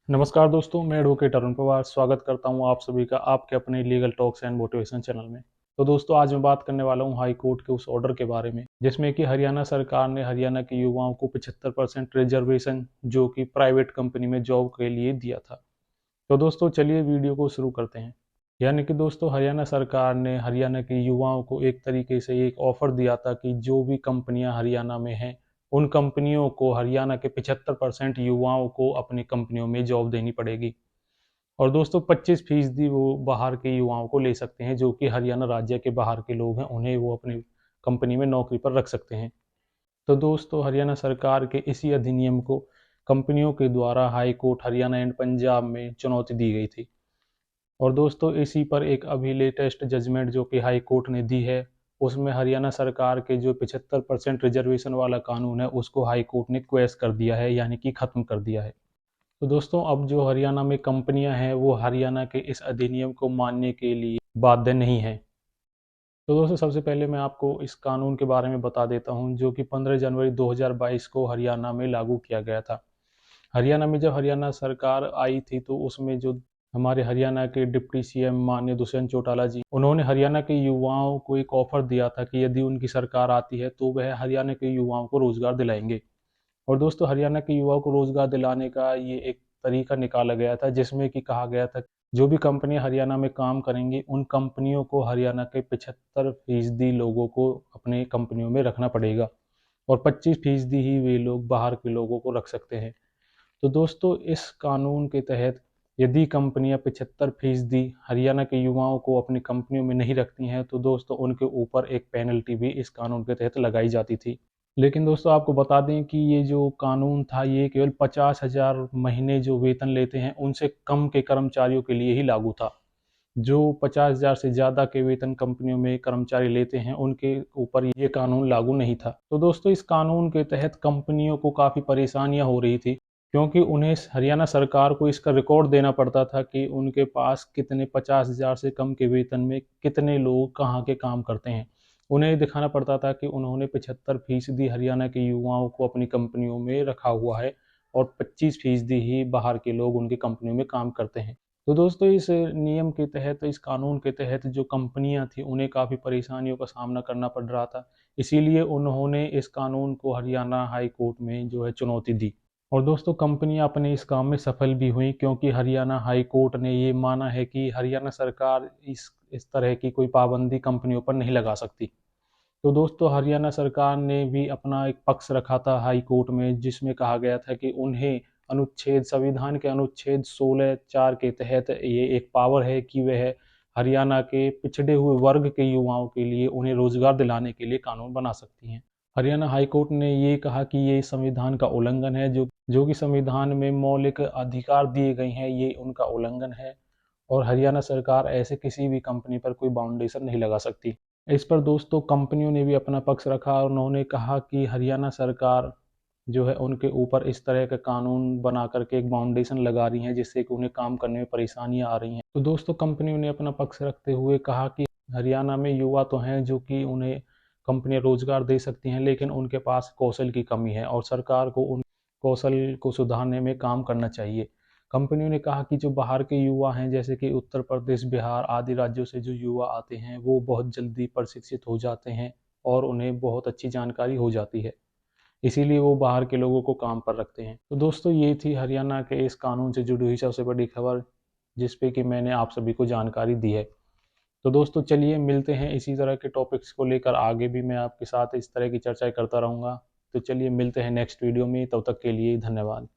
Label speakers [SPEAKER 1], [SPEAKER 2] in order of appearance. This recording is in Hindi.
[SPEAKER 1] नमस्कार दोस्तों, मैं एडवोकेट अरुण पवार स्वागत करता हूं आप सभी का आपके अपने legal talks and motivation channel में। तो दोस्तों, आज मैं बात करने वाला हूं हाई कोर्ट के उस ऑर्डर के बारे में जिसमें कि हरियाणा सरकार ने हरियाणा के युवाओं को 75% रिजर्वेशन जो कि प्राइवेट कंपनी में जॉब के लिए दिया था। तो दोस्तों, चलिए वीडियो को शुरू करते हैं। यानी कि दोस्तों, हरियाणा सरकार ने हरियाणा के युवाओं को एक तरीके से एक ऑफर दिया था कि जो भी कंपनियां हरियाणा में हैं उन कंपनियों को हरियाणा के 75% युवाओं को अपनी कंपनियों में जॉब देनी पड़ेगी। और दोस्तों, 25% वो बाहर के युवाओं को ले सकते हैं जो कि हरियाणा राज्य के बाहर के लोग हैं, उन्हें वो अपनी कंपनी में नौकरी पर रख सकते हैं। तो दोस्तों, हरियाणा सरकार के इसी अधिनियम को कंपनियों के द्वारा high court Haryana and Punjab में चुनौती दी गई थी। और दोस्तों, इसी पर एक अभी लेटेस्ट जजमेंट जो कि हाई कोर्ट ने दी है, उसमें हरियाणा सरकार के जो 75% रिजर्वेशन वाला कानून है उसको हाई कोर्ट ने क्वेश कर दिया है, यानी कि खत्म कर दिया है। तो दोस्तों, अब जो हरियाणा में कंपनियां हैं वो हरियाणा के इस अधिनियम को मानने के लिए बाध्य नहीं है। तो दोस्तों, सबसे पहले मैं आपको इस कानून के बारे में बता देता हूं जो कि 15 जनवरी 2022 को हरियाणा में लागू किया गया था। हरियाणा में जब हरियाणा सरकार आई थी तो उसमें जो हमारे हरियाणा के डिप्टी सीएम माननीय दुष्यंत चौटाला जी, उन्होंने हरियाणा के युवाओं को एक ऑफर दिया था कि यदि उनकी सरकार आती है तो वह हरियाणा के युवाओं को रोजगार दिलाएंगे। और दोस्तों, हरियाणा के युवाओं को रोजगार दिलाने का ये एक तरीका निकाला गया था जिसमें कि कहा गया था जो भी कंपनियां हरियाणा में काम करेंगी उन कंपनियों को हरियाणा के 75% लोगों को अपने कंपनियों में रखना पड़ेगा और 25% ही वे लोग बाहर के लोगों को रख सकते हैं। तो दोस्तों, इस कानून के तहत यदि कंपनियां 75% हरियाणा के युवाओं को अपनी कंपनियों में नहीं रखती हैं तो दोस्तों उनके ऊपर एक पेनल्टी भी इस कानून के तहत लगाई जाती थी। लेकिन दोस्तों, आपको बता दें कि ये जो कानून था ये केवल 50,000 महीने जो वेतन लेते हैं उनसे कम के कर्मचारियों के लिए ही लागू था। जो 50,000 से ज़्यादा के वेतन कंपनियों में कर्मचारी लेते हैं उनके ऊपर ये कानून लागू नहीं था। तो दोस्तों, इस कानून के तहत कंपनियों को काफ़ी परेशानियां हो रही थी क्योंकि उन्हें हरियाणा सरकार को इसका रिकॉर्ड देना पड़ता था कि उनके पास कितने 50,000 से कम के वेतन में कितने लोग कहाँ के काम करते हैं। उन्हें दिखाना पड़ता था कि उन्होंने 75% हरियाणा के युवाओं को अपनी कंपनियों में रखा हुआ है और 25% ही बाहर के लोग उनकी कंपनियों में काम करते हैं। तो दोस्तों, इस नियम के तहत, इस कानून के तहत जो कंपनियां थी उन्हें काफ़ी परेशानियों का सामना करना पड़ रहा था। इसीलिए उन्होंने इस कानून को हरियाणा हाई कोर्ट में जो है चुनौती दी। और दोस्तों, कंपनियां अपने इस काम में सफल भी हुई क्योंकि हरियाणा हाई कोर्ट ने ये माना है कि हरियाणा सरकार इस तरह की कोई पाबंदी कंपनियों पर नहीं लगा सकती। तो दोस्तों, हरियाणा सरकार ने भी अपना एक पक्ष रखा था हाई कोर्ट में जिसमें कहा गया था कि उन्हें संविधान के अनुच्छेद 16(4) के तहत ये एक पावर है कि वह हरियाणा के पिछड़े हुए वर्ग के युवाओं के लिए उन्हें रोजगार दिलाने के लिए कानून बना सकती हैं। हरियाणा हाई कोर्ट ने ये कहा कि ये संविधान का उल्लंघन है, जो जो कि संविधान में मौलिक अधिकार दिए गए हैं ये उनका उल्लंघन है और हरियाणा सरकार ऐसे किसी भी कंपनी पर कोई बाउंडेशन नहीं लगा सकती। इस पर दोस्तों कंपनियों ने भी अपना पक्ष रखा और उन्होंने कहा कि हरियाणा सरकार जो है उनके ऊपर इस तरह का कानून बना करके एक बाउंडेशन लगा रही है जिससे कि उन्हें काम करने में परेशानियां आ रही हैं। तो दोस्तों, कंपनियों ने अपना पक्ष रखते हुए कहा कि हरियाणा में युवा तो हैं जो कि उन्हें कंपनियां रोजगार दे सकती हैं, लेकिन उनके पास कौशल की कमी है और सरकार को उन कौशल को सुधारने में काम करना चाहिए। कंपनियों ने कहा कि जो बाहर के युवा हैं जैसे कि उत्तर प्रदेश, बिहार आदि राज्यों से जो युवा आते हैं वो बहुत जल्दी प्रशिक्षित हो जाते हैं और उन्हें बहुत अच्छी जानकारी हो जाती है, इसीलिए वो बाहर के लोगों को काम पर रखते हैं। तो दोस्तों, ये थी हरियाणा के इस कानून से जुड़ी हुई सबसे बड़ी खबर जिस पे कि मैंने आप सभी को जानकारी दी है। तो दोस्तों, चलिए मिलते हैं इसी तरह के टॉपिक्स को लेकर, आगे भी मैं आपके साथ इस तरह की चर्चाएं करता रहूँगा। तो चलिए मिलते हैं नेक्स्ट वीडियो में, तब तक के लिए धन्यवाद।